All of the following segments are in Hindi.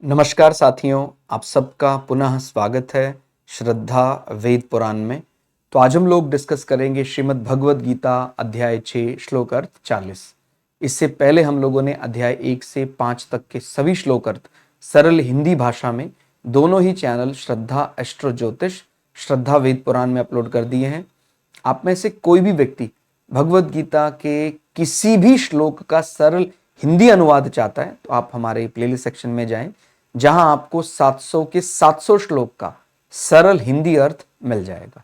नमस्कार साथियों, आप सबका पुनः स्वागत है श्रद्धा वेद पुराण में। तो आज हम लोग डिस्कस करेंगे श्रीमद् भगवद गीता अध्याय 6 श्लोक अर्थ 40। इससे पहले हम लोगों ने अध्याय 1 से 5 तक के सभी श्लोक अर्थ सरल हिंदी भाषा में दोनों ही चैनल श्रद्धा एस्ट्रो ज्योतिष, श्रद्धा वेद पुराण में अपलोड कर दिए हैं। आप में से कोई भी व्यक्ति भगवद गीता के किसी भी श्लोक का सरल हिंदी अनुवाद चाहता है तो आप हमारे प्लेलिस्ट सेक्शन में जाएं, जहां आपको 700 के 700 श्लोक का सरल हिंदी अर्थ मिल जाएगा।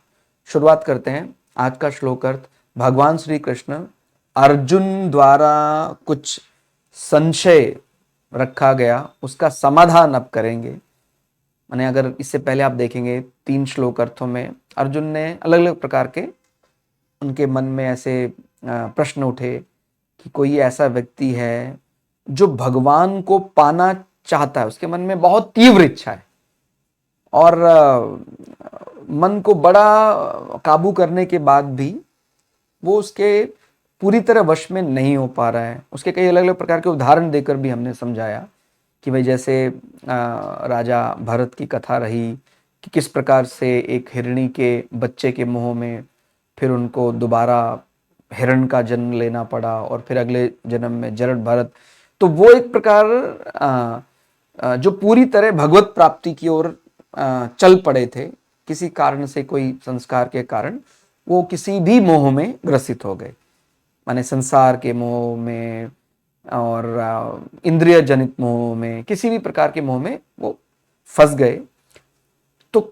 शुरुआत करते हैं। आज का श्लोक अर्थ, भगवान श्री कृष्ण अर्जुन द्वारा कुछ संशय रखा गया, उसका समाधान अब करेंगे। माने अगर इससे पहले आप देखेंगे 3 श्लोक अर्थों में अर्जुन ने अलग अलग प्रकार के उनके मन में ऐसे प्रश्न उठे कि कोई ऐसा व्यक्ति है जो भगवान को पाना चाहता है, उसके मन में बहुत तीव्र इच्छा है और मन को बड़ा काबू करने के बाद भी वो उसके पूरी तरह वश में नहीं हो पा रहा है। उसके कई अलग अलग प्रकार के उदाहरण देकर भी हमने समझाया कि भाई जैसे राजा भरत की कथा रही कि किस प्रकार से एक हिरणी के बच्चे के मुंह में फिर उनको दोबारा हिरण का जन्म लेना पड़ा और फिर अगले जन्म में जरद भरत। तो वो एक प्रकार जो पूरी तरह भगवत प्राप्ति की ओर चल पड़े थे, किसी कारण से, कोई संस्कार के कारण वो किसी भी मोह में ग्रसित हो गए, माने संसार के मोह में और इंद्रिय जनित मोह में, किसी भी प्रकार के मोह में वो फंस गए। तो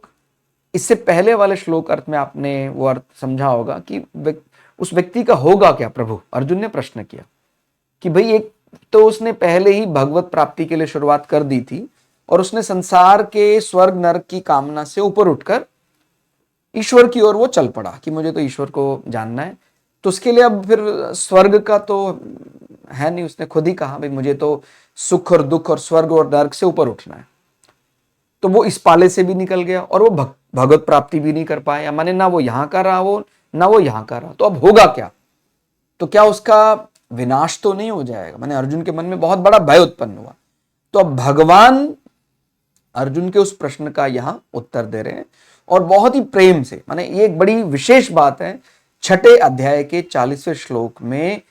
इससे पहले वाले श्लोक अर्थ में आपने वो अर्थ समझा होगा कि उस व्यक्ति का होगा क्या प्रभु। अर्जुन ने प्रश्न किया कि भाई एक तो उसने पहले ही भगवत प्राप्ति के लिए शुरुआत कर दी थी और उसने संसार के स्वर्ग नरक की कामना से ऊपर उठकर ईश्वर की ओर वो चल पड़ा कि मुझे तो ईश्वर को जानना है। तो उसके लिए अब फिर स्वर्ग का तो है नहीं, उसने खुद ही कहा भाई मुझे तो सुख और दुख और स्वर्ग और नरक से ऊपर उठना है। तो वो इस पाले से भी निकल गया और वो भगवत प्राप्ति भी नहीं कर पाया, माने ना वो यहां का रहा, वो ना वो यहां का रहा। तो अब होगा क्या? तो क्या उसका विनाश तो नहीं हो जाएगा? माने अर्जुन के मन में बहुत बड़ा भय उत्पन्न हुआ। तो अब भगवान अर्जुन के उस प्रश्न का यहां उत्तर दे रहे हैं और बहुत ही प्रेम से। माने ये एक बड़ी विशेष बात है 6ठे अध्याय के 40वें श्लोक में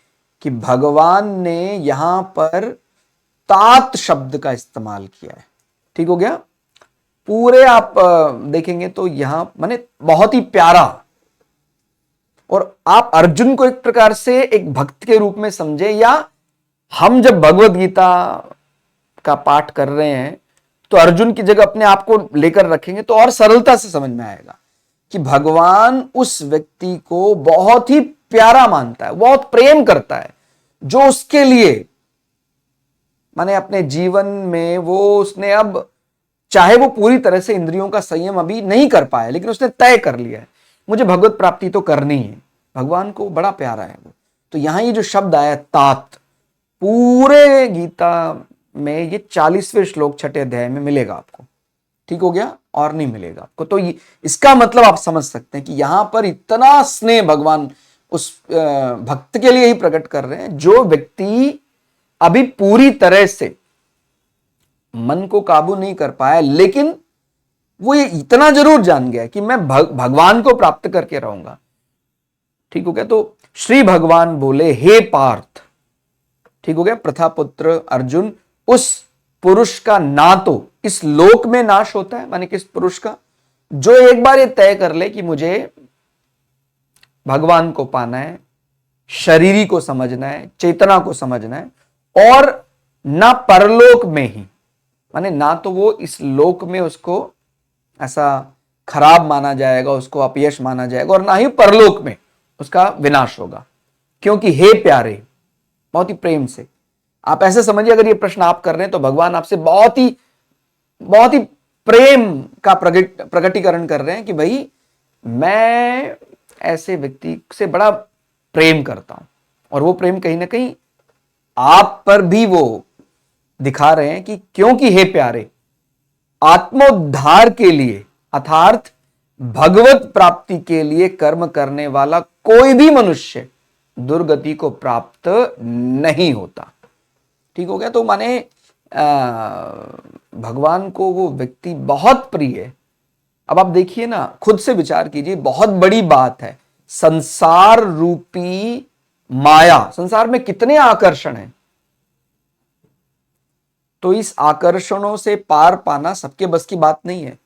कि भगवान ने यहां पर तात शब्द का इस्तेमाल किया है। ठीक हो गया? पूरे आप देखेंगे तो यहां माने बहुत ही प्यारा, और आप अर्जुन को एक प्रकार से एक भक्त के रूप में समझे, या हम जब भगवत गीता का पाठ कर रहे हैं तो अर्जुन की जगह अपने आप को लेकर रखेंगे तो और सरलता से समझ में आएगा कि भगवान उस व्यक्ति को बहुत ही प्यारा मानता है, बहुत प्रेम करता है, जो उसके लिए माने अपने जीवन में वो उसने अब चाहे वो पूरी तरह से इंद्रियों का संयम अभी नहीं कर पाया, लेकिन उसने तय कर लिया है मुझे भगवत प्राप्ति तो करनी है। भगवान को बड़ा प्यारा है वो। तो यहां ये जो शब्द आया तात, पूरे गीता में ये 40वें श्लोक 6ठे अध्याय में मिलेगा आपको। ठीक हो गया? और नहीं मिलेगा आपको। तो इसका मतलब आप समझ सकते हैं कि यहां पर इतना स्नेह भगवान उस भक्त के लिए ही प्रकट कर रहे हैं जो व्यक्ति अभी पूरी तरह से मन को काबू नहीं कर पाया, लेकिन वो ये इतना जरूर जान गया कि मैं भगवान को प्राप्त करके रहूंगा। ठीक हो गया? तो श्री भगवान बोले हे पार्थ, ठीक हो गया, प्रथापुत्र अर्जुन, उस पुरुष का ना तो इस लोक में नाश होता है, माने किस पुरुष का, जो एक बार ये तय कर ले कि मुझे भगवान को पाना है, शरीरी को समझना है, चेतना को समझना है, और ना परलोक में ही, माने ना तो वो इस लोक में उसको ऐसा खराब माना जाएगा, उसको अपयश माना जाएगा, और ना ही परलोक में उसका विनाश होगा। क्योंकि हे प्यारे, बहुत ही प्रेम से आप ऐसे समझिए, अगर ये प्रश्न आप कर रहे हैं तो भगवान आपसे बहुत ही प्रेम का प्रकटीकरण कर रहे हैं कि भाई मैं ऐसे व्यक्ति से बड़ा प्रेम करता हूं, और वो प्रेम कहीं ना कहीं आप पर भी वो दिखा रहे हैं कि क्योंकि हे प्यारे, आत्मोद्धार के लिए अर्थात भगवत प्राप्ति के लिए कर्म करने वाला कोई भी मनुष्य दुर्गति को प्राप्त नहीं होता। ठीक हो गया? तो माने भगवान को वो व्यक्ति बहुत प्रिय है। अब आप देखिए ना, खुद से विचार कीजिए, बहुत बड़ी बात है, संसार रूपी माया, संसार में कितने आकर्षण हैं, तो इस आकर्षणों से पार पाना सबके बस की बात नहीं है।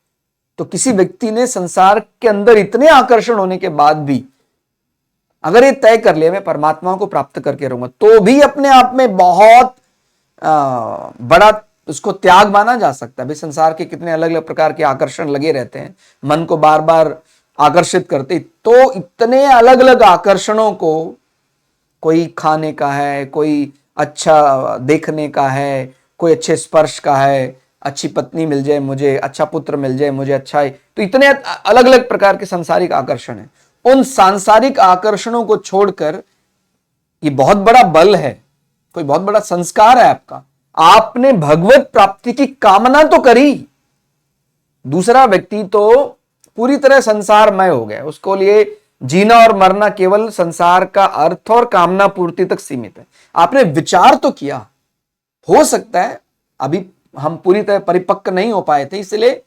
तो किसी व्यक्ति ने संसार के अंदर इतने आकर्षण होने के बाद भी अगर ये तय कर लिया मैं परमात्मा को प्राप्त करके रहूंगा, तो भी अपने आप में बहुत बड़ा उसको त्याग माना जा सकता है। भाई संसार के कितने अलग अलग प्रकार के आकर्षण लगे रहते हैं, मन को बार बार आकर्षित करते, तो इतने अलग अलग आकर्षणों को, कोई खाने का है, कोई अच्छा देखने का है, कोई अच्छे स्पर्श का है, अच्छी पत्नी मिल जाए मुझे, अच्छा पुत्र मिल जाए मुझे, अच्छा है, तो इतने अलग अलग प्रकार के सांसारिक आकर्षण हैं। उन सांसारिक आकर्षणों को छोड़कर, ये बहुत बड़ा बल है, कोई बहुत बड़ा संस्कार है आपका, आपने भगवत प्राप्ति की कामना तो करी। दूसरा व्यक्ति तो पूरी तरह संसारमय हो गया, उसको लिए जीना और मरना केवल संसार का अर्थ और कामना पूर्ति तक सीमित है। आपने विचार तो किया, हो सकता है अभी हम पूरी तरह परिपक्व नहीं हो पाए थे, इसलिए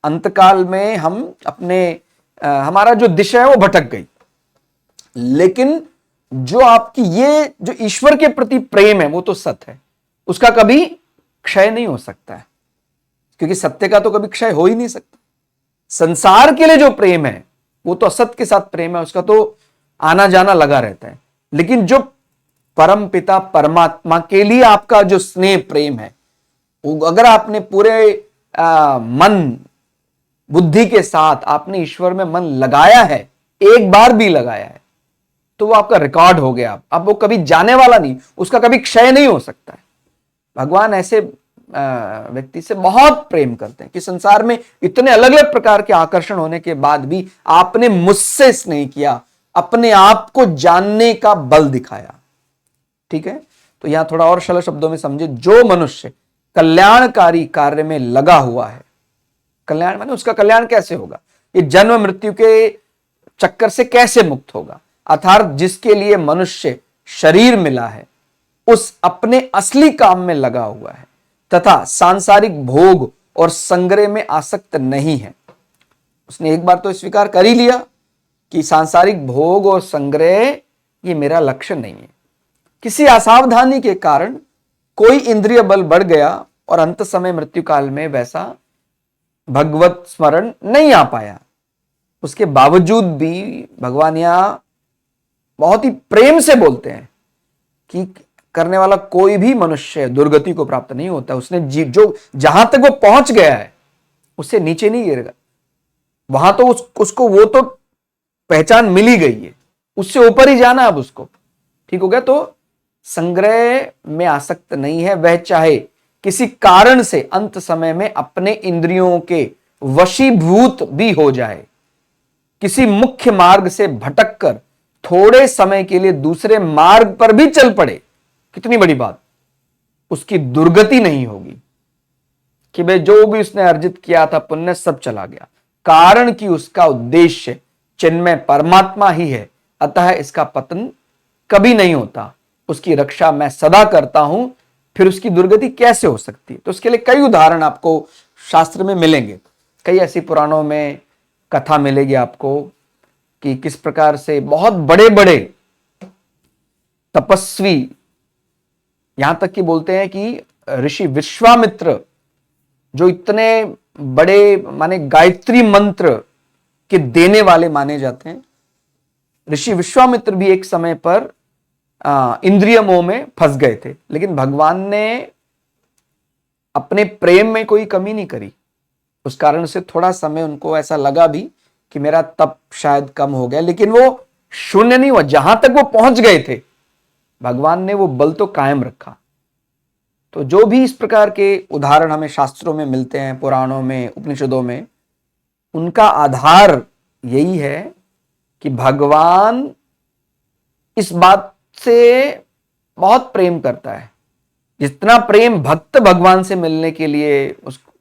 अंतकाल में हम अपने हमारा जो दिशा है वो भटक गई, लेकिन जो आपकी ये जो ईश्वर के प्रति प्रेम है वो तो सत्य है, उसका कभी क्षय नहीं हो सकता है, क्योंकि सत्य का तो कभी क्षय हो ही नहीं सकता। संसार के लिए जो प्रेम है वो तो असत्य के साथ प्रेम है, उसका तो आना जाना लगा रहता है, लेकिन जो परम पिता परमात्मा के लिए आपका जो स्नेह प्रेम है, वो अगर आपने पूरे मन बुद्धि के साथ आपने ईश्वर में मन लगाया है, एक बार भी लगाया है, तो वो आपका रिकॉर्ड हो गया। अब वो कभी जाने वाला नहीं, उसका कभी क्षय नहीं हो सकता है। भगवान ऐसे व्यक्ति से बहुत प्रेम करते हैं कि संसार में इतने अलग अलग प्रकार के आकर्षण होने के बाद भी आपने मुझसे स्नेह किया, अपने आप को जानने का बल दिखाया। ठीक है, तो यहां थोड़ा और सरल शब्दों में समझे, जो मनुष्य कल्याणकारी कार्य में लगा हुआ है, कल्याण माने उसका कल्याण कैसे होगा, ये जन्म मृत्यु के चक्कर से कैसे मुक्त होगा, अर्थात जिसके लिए मनुष्य शरीर मिला है उस अपने असली काम में लगा हुआ है तथा सांसारिक भोग और संग्रह में आसक्त नहीं है। उसने एक बार तो स्वीकार कर ही लिया कि सांसारिक भोग और संग्रह ये मेरा लक्ष्य नहीं है। किसी असावधानी के कारण कोई इंद्रिय बल बढ़ गया और अंत समय मृत्यु काल में वैसा भगवत स्मरण नहीं आ पाया, उसके बावजूद भी भगवान यहां बहुत ही प्रेम से बोलते हैं कि करने वाला कोई भी मनुष्य दुर्गति को प्राप्त नहीं होता। उसने जो जहां तक वो पहुंच गया है उससे नीचे नहीं गिरेगा, वहां तो उसको वो तो पहचान मिल ही गई है, उससे ऊपर ही जाना अब उसको। ठीक हो गया, तो संग्रह में आसक्त नहीं है वह, चाहे किसी कारण से अंत समय में अपने इंद्रियों के वशीभूत भी हो जाए, किसी मुख्य मार्ग से भटककर थोड़े समय के लिए दूसरे मार्ग पर भी चल पड़े, कितनी बड़ी बात, उसकी दुर्गति नहीं होगी कि भाई जो भी उसने अर्जित किया था पुण्य सब चला गया, कारण कि उसका उद्देश्य चिन्मय परमात्मा ही है, अतः इसका पतन कभी नहीं होता, उसकी रक्षा मैं सदा करता हूं, फिर उसकी दुर्गति कैसे हो सकती है। तो उसके लिए कई उदाहरण आपको शास्त्र में मिलेंगे, कई ऐसी पुराणों में कथा मिलेगी आपको कि किस प्रकार से बहुत बड़े बड़े तपस्वी, यहां तक कि बोलते हैं कि ऋषि विश्वामित्र जो इतने बड़े माने गायत्री मंत्र के देने वाले माने जाते हैं, ऋषि विश्वामित्र भी एक समय पर इंद्रिय मोह में फंस गए थे, लेकिन भगवान ने अपने प्रेम में कोई कमी नहीं करी। उस कारण से थोड़ा समय उनको ऐसा लगा भी कि मेरा तप शायद कम हो गया, लेकिन वो शून्य नहीं हुआ, जहां तक वो पहुंच गए थे भगवान ने वो बल तो कायम रखा। तो जो भी इस प्रकार के उदाहरण हमें शास्त्रों में मिलते हैं, पुराणों में, उपनिषदों में, उनका आधार यही है कि भगवान इस बात से बहुत प्रेम करता है, जितना प्रेम भक्त भगवान से मिलने के लिए उसको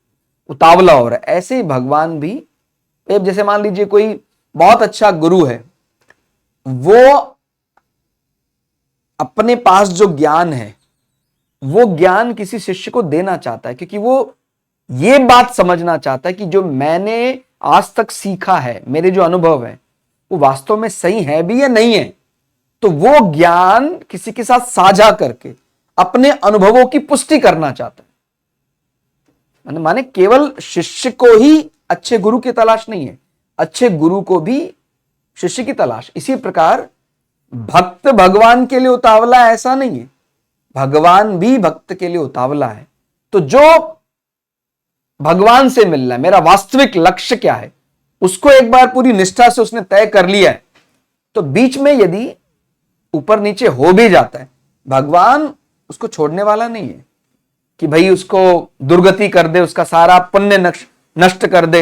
उतावला हो रहा है, ऐसे ही भगवान भी, जैसे मान लीजिए कोई बहुत अच्छा गुरु है, वो अपने पास जो ज्ञान है वो ज्ञान किसी शिष्य को देना चाहता है, क्योंकि वो ये बात समझना चाहता है कि जो मैंने आज तक सीखा है, मेरे जो अनुभव है, वो वास्तव में सही है भी या नहीं है। तो वो ज्ञान किसी के साथ साझा करके अपने अनुभवों की पुष्टि करना चाहता है। माने केवल शिष्य को ही अच्छे गुरु की तलाश नहीं है, अच्छे गुरु को भी शिष्य की तलाश। इसी प्रकार भक्त भगवान के लिए उतावला है ऐसा नहीं है, भगवान भी भक्त के लिए उतावला है। तो जो भगवान से मिलना है, मेरा वास्तविक लक्ष्य क्या है, उसको एक बार पूरी निष्ठा से उसने तय कर लिया है, तो बीच में यदि ऊपर नीचे हो भी जाता है, भगवान उसको छोड़ने वाला नहीं है कि भाई उसको दुर्गति कर दे, उसका सारा पुण्य नष्ट कर दे।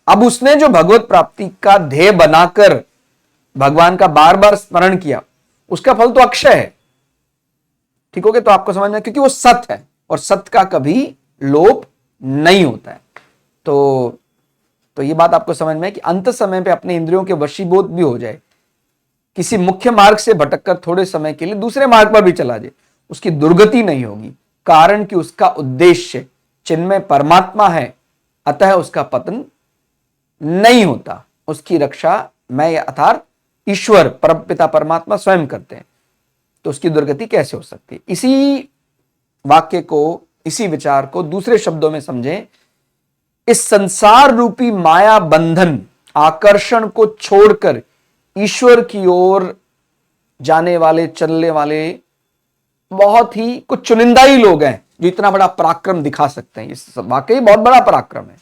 अब उसने जो भगवत प्राप्ति का ध्येय बनाकर भगवान का बार बार स्मरण किया, उसका फल तो अक्षय है। ठीक हो गया? तो आपको समझना, क्योंकि वो सत्य है और सत्य का कभी लोप नहीं होता है। तो ये बात आपको समझ में है कि अंत समय पे अपने इंद्रियों के वशीभूत भी हो जाए, किसी मुख्य मार्ग से भटककर थोड़े समय के लिए दूसरे मार्ग पर भी चला जाए, उसकी दुर्गति नहीं होगी, कारण कि उसका उद्देश्य चिन्मय परमात्मा है, अतः उसका पतन नहीं होता। उसकी रक्षा मैं अर्थात ईश्वर परमपिता परमात्मा स्वयं करते हैं, तो उसकी दुर्गति कैसे हो सकती है? इसी वाक्य को, इसी विचार को दूसरे शब्दों में समझें। इस संसार रूपी माया बंधन आकर्षण को छोड़कर ईश्वर की ओर जाने वाले, चलने वाले बहुत ही कुछ चुनिंदा ही लोग हैं जो इतना बड़ा पराक्रम दिखा सकते हैं। इस वाकई बहुत बड़ा पराक्रम है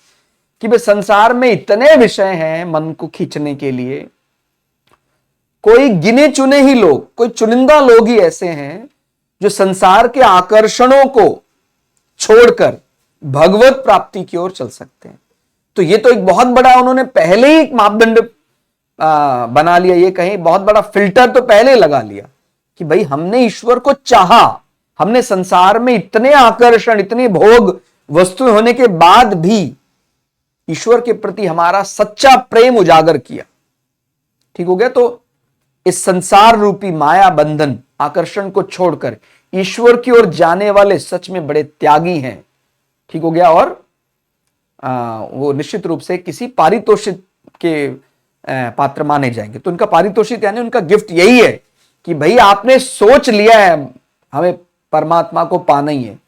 कि वे संसार में इतने विषय हैं मन को खींचने के लिए, कोई गिने चुने ही लोग, कोई चुनिंदा लोग ही ऐसे हैं जो संसार के आकर्षणों को छोड़कर भगवत प्राप्ति की ओर चल सकते हैं। तो ये तो एक बहुत बड़ा उन्होंने पहले ही एक मापदंड बना लिया, ये कहें बहुत बड़ा फिल्टर तो पहले लगा लिया कि भाई हमने ईश्वर को चाहा, हमने संसार में इतने आकर्षण, इतने भोग वस्तु होने के बाद भी ईश्वर के प्रति हमारा सच्चा प्रेम उजागर किया। ठीक हो गया? तो इस संसार रूपी माया बंधन आकर्षण को छोड़कर ईश्वर की ओर जाने वाले सच में बड़े त्यागी हैं। ठीक हो गया? और वो निश्चित रूप से किसी पारितोषिक के पात्र माने जाएंगे। तो उनका पारितोषिक यानी उनका गिफ्ट यही है कि भाई आपने सोच लिया है हमें परमात्मा को पाना ही है,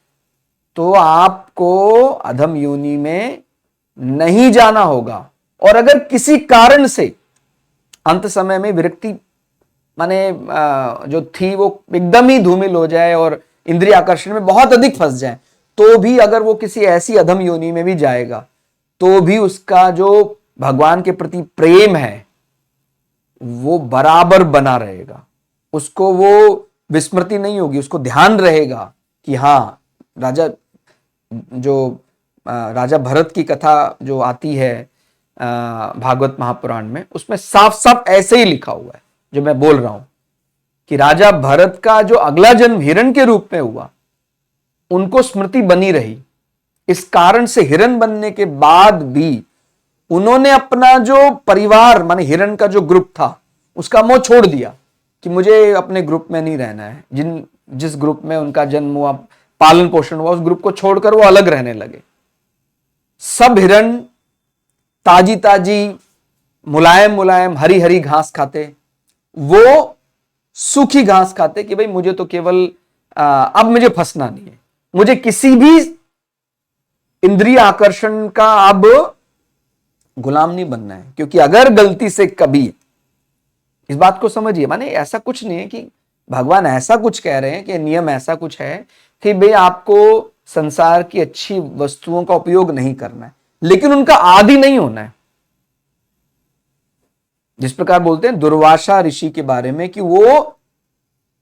तो आपको अधम योनि में नहीं जाना होगा। और अगर किसी कारण से अंत समय में विरक्ति माने जो थी वो एकदम ही धूमिल हो जाए और इंद्रिय आकर्षण में बहुत अधिक फंस जाए, तो भी अगर वो किसी ऐसी अधम योनि में भी जाएगा, तो भी उसका जो भगवान के प्रति प्रेम है वो बराबर बना रहेगा। उसको वो विस्मृति नहीं होगी, उसको ध्यान रहेगा कि हाँ, राजा भरत की कथा जो आती है भागवत महापुराण में, उसमें साफ साफ ऐसे ही लिखा हुआ है जो मैं बोल रहा हूं कि राजा भरत का जो अगला जन्म हिरण के रूप में हुआ, उनको स्मृति बनी रही। इस कारण से हिरण बनने के बाद भी उन्होंने अपना जो परिवार माने हिरण का जो ग्रुप था उसका मोह छोड़ दिया कि मुझे अपने ग्रुप में नहीं रहना है। जिस ग्रुप में उनका जन्म हुआ, पालन पोषण हुआ, उस ग्रुप को छोड़कर वो अलग रहने लगे। सब हिरण ताजी ताजी मुलायम मुलायम हरी हरी घास खाते, वो सूखी घास खाते कि भाई मुझे तो केवल अब मुझे फंसना नहीं है, मुझे किसी भी इंद्रिय आकर्षण का अब गुलाम नहीं बनना है। क्योंकि अगर गलती से कभी, इस बात को समझिए, माने ऐसा कुछ नहीं है कि भगवान ऐसा कुछ कह रहे हैं कि नियम ऐसा कुछ है कि भाई आपको संसार की अच्छी वस्तुओं का उपयोग नहीं करना है, लेकिन उनका आदी नहीं होना है। जिस प्रकार बोलते हैं दुर्वासा ऋषि के बारे में कि वो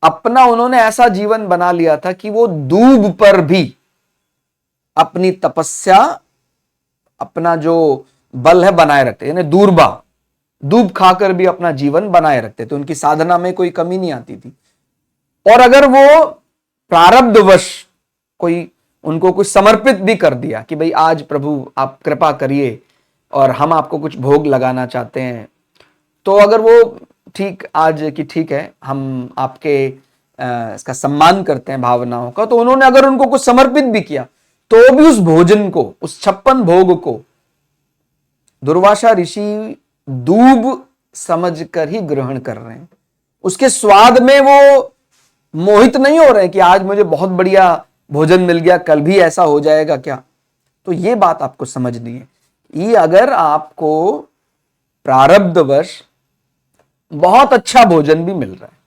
अपना उन्होंने ऐसा जीवन बना लिया था कि वो दूब पर भी अपनी तपस्या, अपना जो बल है बनाए रखते, यानी दूब खाकर भी अपना जीवन बनाए रखते थे। उनकी साधना में कोई कमी नहीं आती थी। और अगर वो प्रारब्धवश कोई उनको कुछ समर्पित भी कर दिया कि भाई आज प्रभु आप कृपा करिए और हम आपको कुछ भोग लगाना चाहते हैं, तो अगर वो ठीक आज कि ठीक है हम आपके इसका सम्मान करते हैं भावनाओं का, तो उन्होंने अगर उनको कुछ समर्पित भी किया तो भी उस भोजन को, उस 56 भोग को दुर्वासा ऋषि दूब समझकर ही ग्रहण कर रहे हैं। उसके स्वाद में वो मोहित नहीं हो रहे हैं कि आज मुझे बहुत बढ़िया भोजन मिल गया, कल भी ऐसा हो जाएगा क्या। तो ये बात आपको समझनी है। ये अगर आपको प्रारब्धवश बहुत अच्छा भोजन भी मिल रहा है,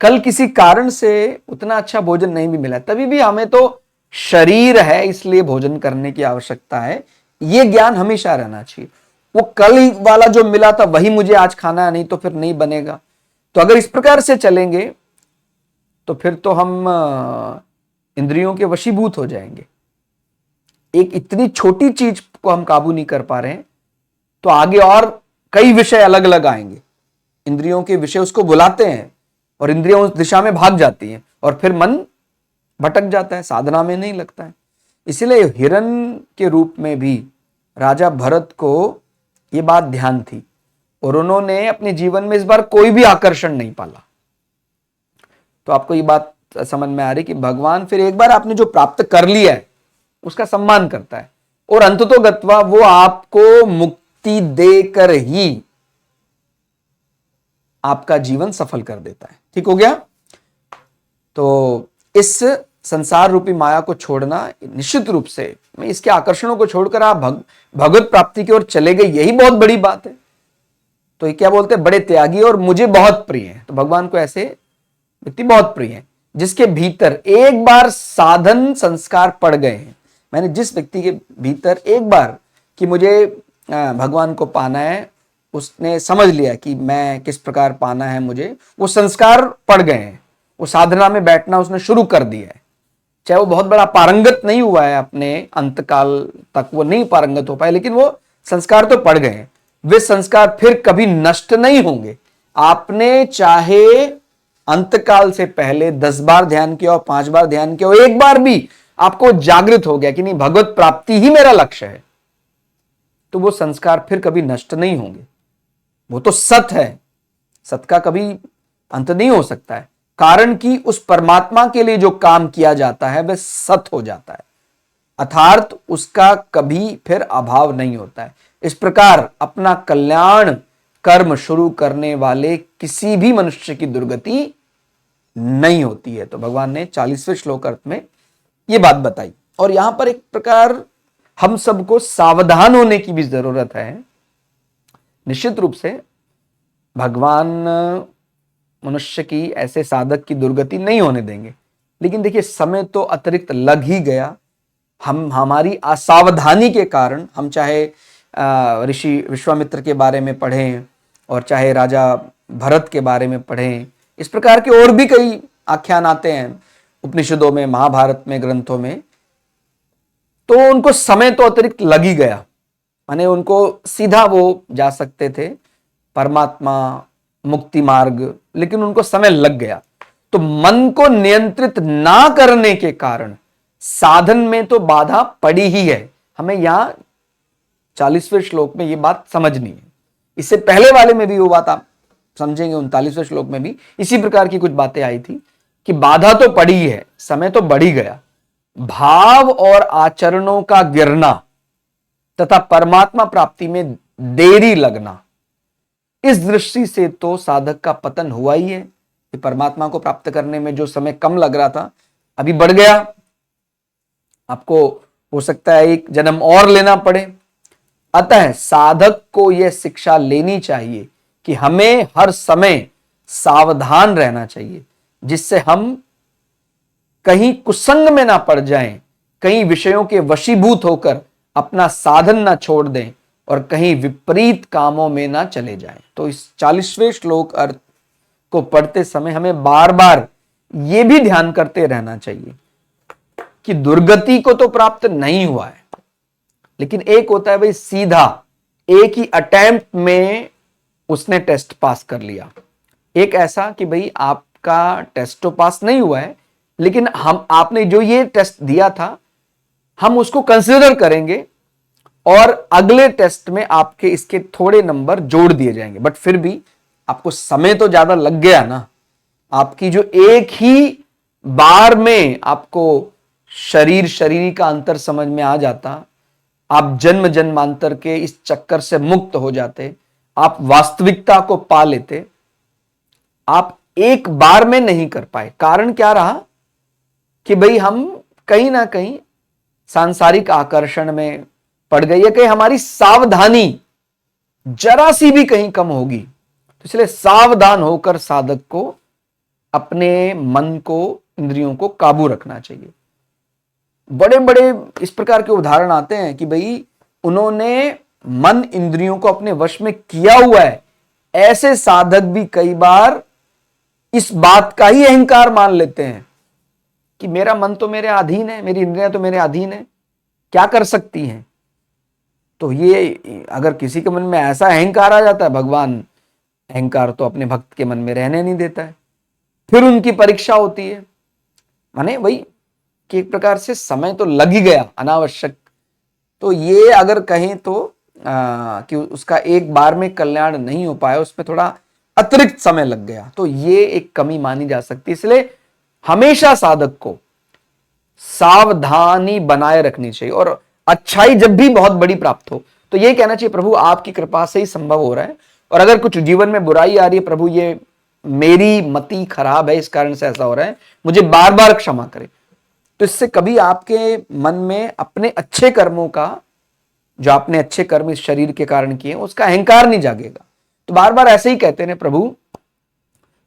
कल किसी कारण से उतना अच्छा भोजन नहीं भी मिला, तभी भी हमें तो शरीर है इसलिए भोजन करने की आवश्यकता है, ये ज्ञान हमेशा रहना चाहिए। वो कल वाला जो मिला था वही मुझे आज खाना है, नहीं तो फिर नहीं बनेगा। तो अगर इस प्रकार से चलेंगे तो फिर तो हम इंद्रियों के वशीभूत हो जाएंगे। एक इतनी छोटी चीज को हम काबू नहीं कर पा रहे हैं तो आगे और कई विषय अलग अलग आएंगे। इंद्रियों के विषय उसको बुलाते हैं और इंद्रियां उस दिशा में भाग जाती हैं और फिर मन भटक जाता है, साधना में नहीं लगता है। इसलिए हिरण के रूप में भी राजा भरत को ये बात ध्यान थी और उन्होंने अपने जीवन में इस बार कोई भी आकर्षण नहीं पाला। तो आपको ये बात समझ में आ रही कि भगवान फिर एक बार आपने जो प्राप्त कर लिया है उसका सम्मान करता है और अंततोगत्वा वो आपको मुक्ति देकर ही आपका जीवन सफल कर देता है। ठीक हो गया। तो इस संसार रूपी माया को छोड़ना निश्चित रूप से, इसके आकर्षणों को छोड़कर आप भगवत प्राप्ति की ओर चले गए, यही बहुत बड़ी बात है। तो ये क्या बोलते हैं, बड़े त्यागी और मुझे बहुत प्रिय है। तो भगवान को ऐसे व्यक्ति बहुत प्रिय है जिसके भीतर एक बार साधन संस्कार पड़ गए हैं। मैंने जिस व्यक्ति के भीतर एक बार कि मुझे भगवान को पाना है, उसने समझ लिया कि मैं किस प्रकार पाना है मुझे, वो संस्कार पड़ गए हैं, वो साधना में बैठना उसने शुरू कर दिया है। चाहे वो बहुत बड़ा पारंगत नहीं हुआ है, अपने अंतकाल तक वो नहीं पारंगत हो पाए, लेकिन वो संस्कार तो पड़ गए हैं। वे संस्कार फिर कभी नष्ट नहीं होंगे। आपने चाहे अंतकाल से पहले 10 बार ध्यान किया और 5 बार ध्यान किया और एक बार भी आपको जागृत हो गया कि नहीं भगवत प्राप्ति ही मेरा लक्ष्य है, तो वो संस्कार फिर कभी नष्ट नहीं होंगे। वो तो सत है, सत का कभी अंत नहीं हो सकता है, कारण कि उस परमात्मा के लिए जो काम किया जाता है वह सत हो जाता है, अर्थात उसका कभी फिर अभाव नहीं होता है। इस प्रकार अपना कल्याण कर्म शुरू करने वाले किसी भी मनुष्य की दुर्गति नहीं होती है। तो भगवान ने 40वें श्लोक अर्थ में यह बात बताई। और यहां पर एक प्रकार हम सबको सावधान होने की भी जरूरत है। निश्चित रूप से भगवान मनुष्य की, ऐसे साधक की दुर्गति नहीं होने देंगे, लेकिन देखिए समय तो अतिरिक्त लग ही गया। हम हमारी असावधानी के कारण, हम चाहे ऋषि विश्वामित्र के बारे में पढ़ें और चाहे राजा भरत के बारे में पढ़ें, इस प्रकार के और भी कई आख्यान आते हैं उपनिषदों में, महाभारत में, ग्रंथों में, तो उनको समय तो अतिरिक्त लग ही गया। माने उनको सीधा वो जा सकते थे परमात्मा मुक्ति मार्ग, लेकिन उनको समय लग गया। तो मन को नियंत्रित ना करने के कारण साधन में तो बाधा पड़ी ही है। हमें यहां 40वें श्लोक में ये बात समझनी है। इससे पहले वाले में भी वो बात आप समझेंगे, 39वें श्लोक में भी इसी प्रकार की कुछ बातें आई थी कि बाधा तो पड़ी है, समय तो बढ़ ही गया। भाव और आचरणों का गिरना तथा परमात्मा प्राप्ति में देरी लगना, इस दृष्टि से तो साधक का पतन हुआ ही है कि परमात्मा को प्राप्त करने में जो समय कम लग रहा था अभी बढ़ गया। आपको हो सकता है एक जन्म और लेना पड़े। अतः साधक को यह शिक्षा लेनी चाहिए कि हमें हर समय सावधान रहना चाहिए, जिससे हम कहीं कुसंग में ना पड़ जाएं, कहीं विषयों के वशीभूत होकर अपना साधन ना छोड़ दें और कहीं विपरीत कामों में ना चले जाएं। तो इस 40वें श्लोक अर्थ को पढ़ते समय हमें बार बार यह भी ध्यान करते रहना चाहिए कि दुर्गति को तो प्राप्त नहीं हुआ है, लेकिन एक होता है भाई सीधा एक ही अटेम्प्ट में उसने टेस्ट पास कर लिया। एक ऐसा कि भाई आपका टेस्ट तो पास नहीं हुआ है, लेकिन हम आपने जो ये टेस्ट दिया था हम उसको कंसिडर करेंगे और अगले टेस्ट में आपके इसके थोड़े नंबर जोड़ दिए जाएंगे, बट फिर भी आपको समय तो ज्यादा लग गया ना। आपकी जो एक ही बार में आपको शरीर शरीरी का अंतर समझ में आ जाता, आप जन्म जन्मांतर के इस चक्कर से मुक्त हो जाते, आप वास्तविकता को पा लेते। आप एक बार में नहीं कर पाए। कारण क्या रहा कि भाई हम कहीं ना कहीं सांसारिक आकर्षण में पड़ गई है, कहीं हमारी सावधानी जरा सी भी कहीं कम होगी। तो इसलिए सावधान होकर साधक को अपने मन को, इंद्रियों को काबू रखना चाहिए। बड़े बड़े इस प्रकार के उदाहरण आते हैं कि भाई उन्होंने मन इंद्रियों को अपने वश में किया हुआ है। ऐसे साधक भी कई बार इस बात का ही अहंकार मान लेते हैं कि मेरा मन तो मेरे अधीन है, मेरी इंद्रियां तो मेरे अधीन है, क्या कर सकती हैं। तो ये अगर किसी के मन में ऐसा अहंकार आ जाता है, भगवान अहंकार तो अपने भक्त के मन में रहने नहीं देता है, फिर उनकी परीक्षा होती है। माने वही कि एक प्रकार से समय तो लग ही गया अनावश्यक। तो ये अगर कहें तो कि उसका एक बार में कल्याण नहीं हो पाया, उसमें थोड़ा अतिरिक्त समय लग गया, तो ये एक कमी मानी जा सकती है। इसलिए हमेशा साधक को सावधानी बनाए रखनी चाहिए, और अच्छाई जब भी बहुत बड़ी प्राप्त हो तो ये कहना चाहिए प्रभु आपकी कृपा से ही संभव हो रहा है, और अगर कुछ जीवन में बुराई आ रही है प्रभु ये मेरी मति खराब है, इस कारण से ऐसा हो रहा है, मुझे बार बार क्षमा करें। तो इससे कभी आपके मन में अपने अच्छे कर्मों का, जो आपने अच्छे कर्म इस शरीर के कारण किए, उसका अहंकार नहीं जागेगा। तो बार बार ऐसे ही कहते हैं प्रभु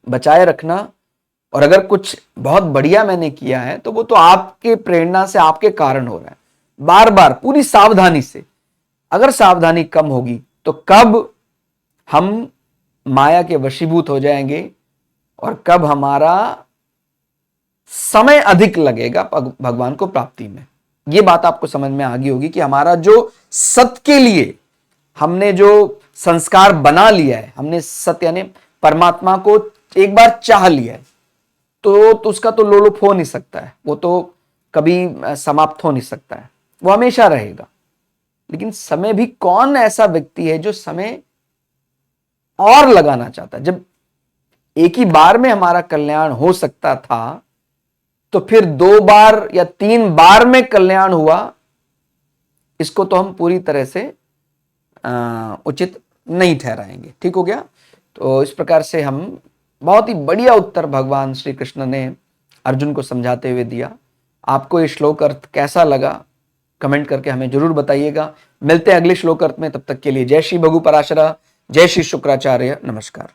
बचाए रखना, और अगर कुछ बहुत बढ़िया मैंने किया है तो वो तो आपके प्रेरणा से, आपके कारण हो रहा है। बार बार पूरी सावधानी से, अगर सावधानी कम होगी तो कब हम माया के वशीभूत हो जाएंगे और कब हमारा समय अधिक लगेगा भगवान को प्राप्ति में। ये बात आपको समझ में आ गई होगी कि हमारा जो सत्य के लिए हमने जो संस्कार बना लिया है, हमने सत्य यानी परमात्मा को एक बार चाह लिया है, तो उसका तो लोलुप हो नहीं सकता है, वो तो कभी समाप्त हो नहीं सकता है, वो हमेशा रहेगा। लेकिन समय भी, कौन ऐसा व्यक्ति है जो समय और लगाना चाहता है। जब एक ही बार में हमारा कल्याण हो सकता था तो फिर 2 बार या 3 बार में कल्याण हुआ, इसको तो हम पूरी तरह से उचित नहीं ठहराएंगे। ठीक हो गया। तो इस प्रकार से हम बहुत ही बढ़िया उत्तर भगवान श्री कृष्ण ने अर्जुन को समझाते हुए दिया। आपको ये श्लोक अर्थ कैसा लगा कमेंट करके हमें जरूर बताइएगा। मिलते हैं अगले श्लोक अर्थ में, तब तक के लिए जय श्री भगु पराशरा, जय श्री शुक्राचार्य, नमस्कार।